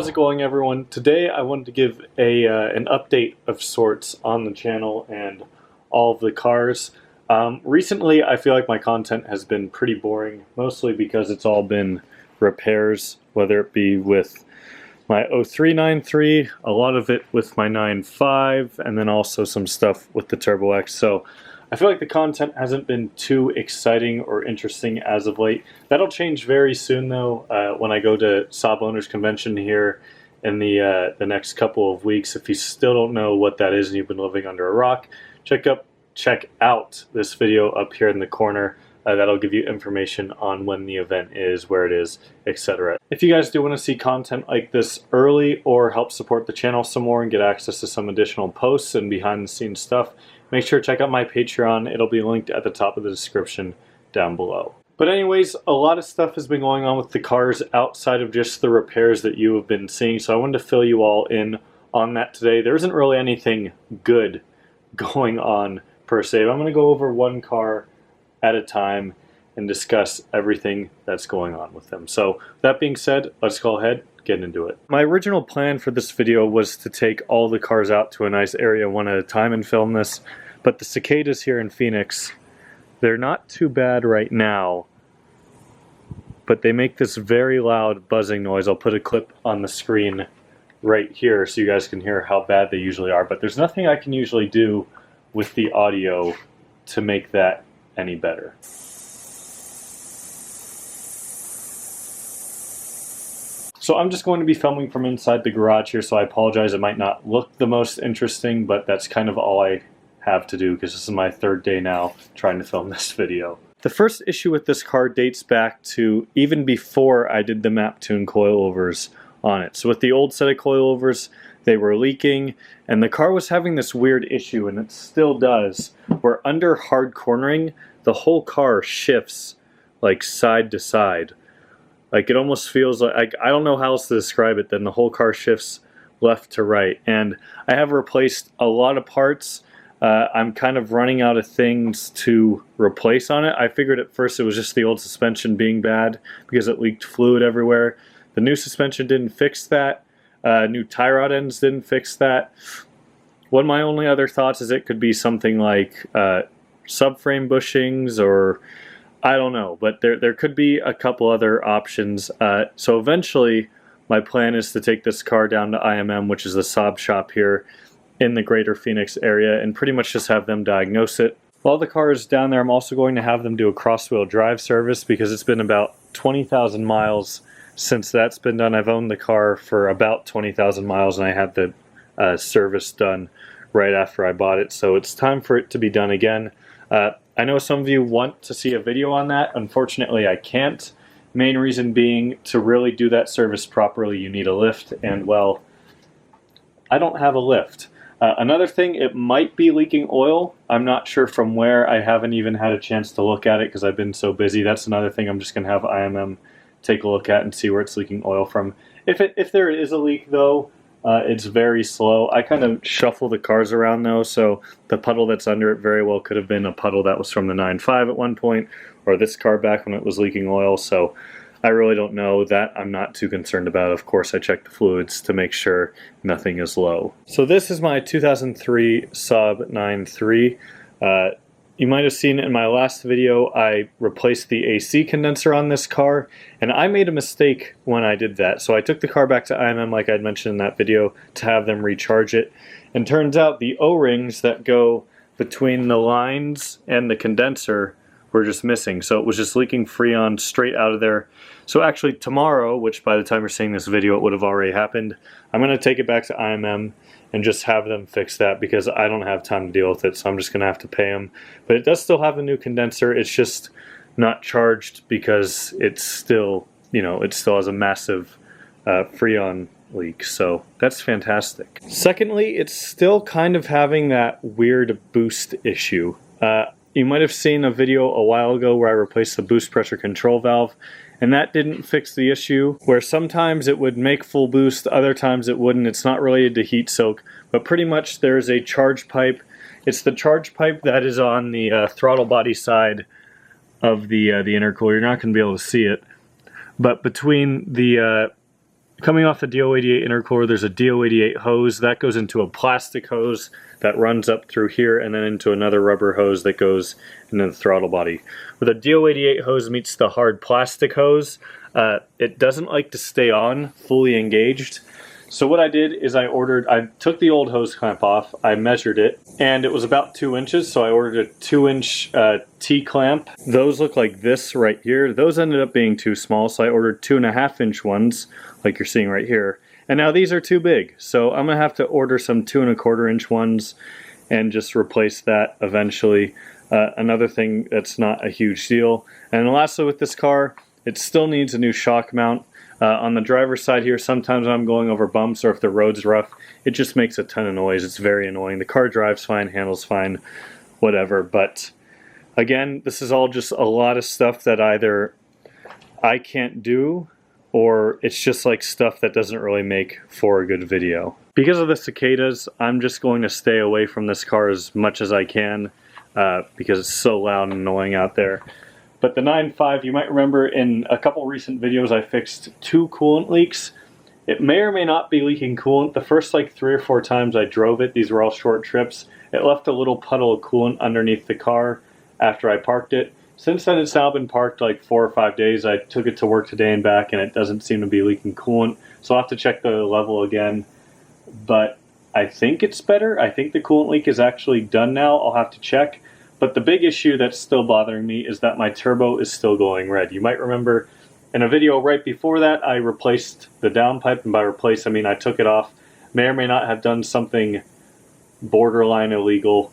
How's it going, everyone? Today I wanted to give an update of sorts on the channel and all of the cars. Recently I feel like my content has been pretty boring, mostly because it's all been repairs, whether it be with my 0393, a lot of it with my 95, and then also some stuff with the Turbo X. So I feel like the content hasn't been too exciting or interesting as of late. That'll change very soon, though, when I go to Saab Owners Convention here in the next couple of weeks. If you still don't know what that is and you've been living under a rock, check out this video up here in the corner. That'll give you information on when the event is, where it is, etc. If you guys do want to see content like this early or help support the channel some more and get access to some additional posts and behind the scenes stuff, make sure to check out my Patreon. It'll be linked at the top of the description down below. But anyways, a lot of stuff has been going on with the cars outside of just the repairs that you have been seeing, so I wanted to fill you all in on that today. There isn't really anything good going on per se. I'm going to go over one car at a time and discuss everything that's going on with them. So that being said, let's go ahead, get into it. My original plan for this video was to take all the cars out to a nice area one at a time and film this, but the cicadas here in Phoenix, they're not too bad right now, but they make this very loud buzzing noise. I'll put a clip on the screen right here so you guys can hear how bad they usually are, but there's nothing I can usually do with the audio to make that any better. So I'm just going to be filming from inside the garage here, so I apologize. It might not look the most interesting, but that's kind of all I have to do because this is my third day now trying to film this video. The first issue with this car dates back to even before I did the map tune coilovers on it. So with the old set of coilovers, they were leaking, and the car was having this weird issue, and it still does, where under hard cornering, the whole car shifts like side to side. Like it almost feels like, I don't know how else to describe it, then the whole car shifts left to right. And I have replaced a lot of parts. I'm kind of running out of things to replace on it. I figured at first it was just the old suspension being bad because it leaked fluid everywhere. The new suspension didn't fix that. New tie rod ends didn't fix that. One of my only other thoughts is it could be something like subframe bushings, or I don't know, but there could be a couple other options. So eventually my plan is to take this car down to IMM, which is the Saab shop here in the greater Phoenix area, and pretty much just have them diagnose it. While the car is down there, I'm also going to have them do a cross-wheel drive service because it's been about 20,000 miles since that's been done. I've owned the car for about 20,000 miles and I had the service done right after I bought it, so it's time for it to be done again. I know some of you want to see a video on that. Unfortunately, I can't. Main reason being, to really do that service properly, you need a lift, and well, I don't have a lift. Another thing, it might be leaking oil. I'm not sure from where. I haven't even had a chance to look at it because I've been so busy. That's another thing I'm just going to have IMM take a look at and see where it's leaking oil from. If there is a leak, though, it's very slow. I kind of shuffle the cars around, though, so the puddle that's under it very well could have been a puddle that was from the 9.5 at one point, or this car back when it was leaking oil, so I really don't know. That I'm not too concerned about. Of course, I check the fluids to make sure nothing is low. So this is my 2003 Saab 9.3. You might have seen in my last video, I replaced the AC condenser on this car, and I made a mistake when I did that. So I took the car back to IMM, like I'd mentioned in that video, to have them recharge it. And turns out the O-rings that go between the lines and the condenser were just missing. So it was just leaking Freon straight out of there. So actually tomorrow, which by the time you're seeing this video, it would have already happened, I'm going to take it back to IMM and just have them fix that because I don't have time to deal with it, so I'm just going to have to pay them. But it does still have a new condenser. It's just not charged because it's still, it still has a massive Freon leak, so that's fantastic. Secondly, it's still kind of having that weird boost issue. You might have seen a video a while ago where I replaced the boost pressure control valve, and that didn't fix the issue, where sometimes it would make full boost, other times it wouldn't. It's not related to heat soak, but pretty much there's a charge pipe. It's the charge pipe that is on the throttle body side of the intercooler. You're not going to be able to see it, but between the Coming off the DO88 intercooler, there's a DO88 hose. That goes into a plastic hose that runs up through here and then into another rubber hose that goes into the throttle body. Where the DO88 hose meets the hard plastic hose, it doesn't like to stay on fully engaged. So what I did is I took the old hose clamp off, I measured it, and it was about 2 inches, so I ordered a 2-inch T-clamp. Those look like this right here. Those ended up being too small, so I ordered 2.5-inch ones, like you're seeing right here. And now these are too big, so I'm gonna have to order some 2.25-inch ones and just replace that eventually. Another thing that's not a huge deal. And lastly with this car, it still needs a new shock mount. On the driver's side here, sometimes when I'm going over bumps or if the road's rough, it just makes a ton of noise. It's very annoying. The car drives fine, handles fine, whatever. But again, this is all just a lot of stuff that either I can't do or it's just like stuff that doesn't really make for a good video. Because of the cicadas, I'm just going to stay away from this car as much as I can because it's so loud and annoying out there. But the 9.5, you might remember in a couple recent videos I fixed 2 coolant leaks. It may or may not be leaking coolant. The first like 3 or 4 times I drove it, these were all short trips, it left a little puddle of coolant underneath the car after I parked it. Since then it's now been parked like 4 or 5 days. I took it to work today and back and it doesn't seem to be leaking coolant. So I'll have to check the level again. But I think it's better. I think the coolant leak is actually done now. I'll have to check. But the big issue that's still bothering me is that my turbo is still glowing red. You might remember in a video right before that, I replaced the downpipe, and by replace I mean I took it off. May or may not have done something borderline illegal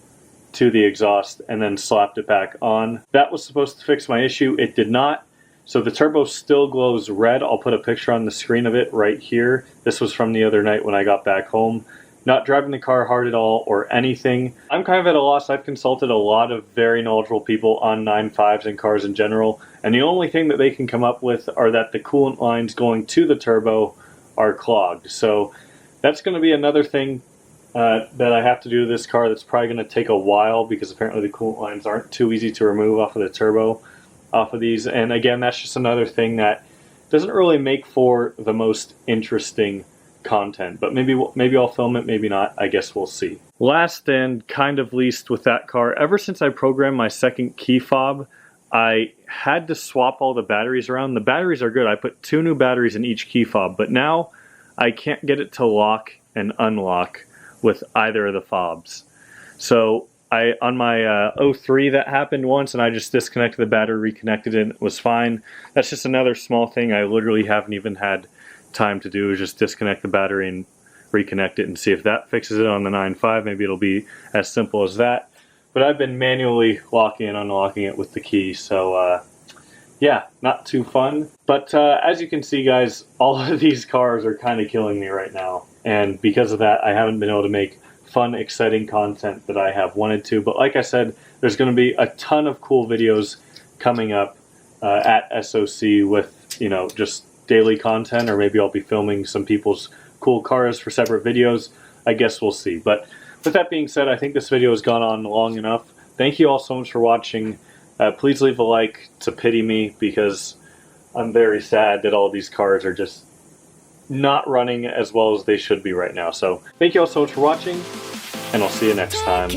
to the exhaust and then slapped it back on. That was supposed to fix my issue. It did not. So the turbo still glows red. I'll put a picture on the screen of it right here. This was from the other night when I got back home. Not driving the car hard at all or anything. I'm kind of at a loss. I've consulted a lot of very knowledgeable people on 9.5s and cars in general, and the only thing that they can come up with are that the coolant lines going to the turbo are clogged. So that's going to be another thing that I have to do to this car that's probably going to take a while because apparently the coolant lines aren't too easy to remove off of the turbo off of these. And again, that's just another thing that doesn't really make for the most interesting content, but maybe I'll film it, maybe not. I guess we'll see. Last and kind of least with that car, ever since I programmed my second key fob, I had to swap all the batteries around. The batteries are good. I put 2 new batteries in each key fob, but now I can't get it to lock and unlock with either of the fobs. So on my 03 that happened once and I just disconnected the battery, reconnected it, and it was fine. That's just another small thing I literally haven't even had time to do, is just disconnect the battery and reconnect it and see if that fixes it on the 9.5. Maybe it'll be as simple as that. But I've been manually locking and unlocking it with the key, so yeah, not too fun. But as you can see, guys, all of these cars are kind of killing me right now. And because of that, I haven't been able to make fun, exciting content that I have wanted to. But like I said, there's going to be a ton of cool videos coming up at SOC with, you know, just daily content, or maybe I'll be filming some people's cool cars for separate videos. I guess we'll see. But with that being said, I think this video has gone on long enough. Thank you all so much for watching. Please leave a like to pity me, because I'm very sad that all these cars are just not running as well as they should be right now. So thank you all so much for watching, and I'll see you next time.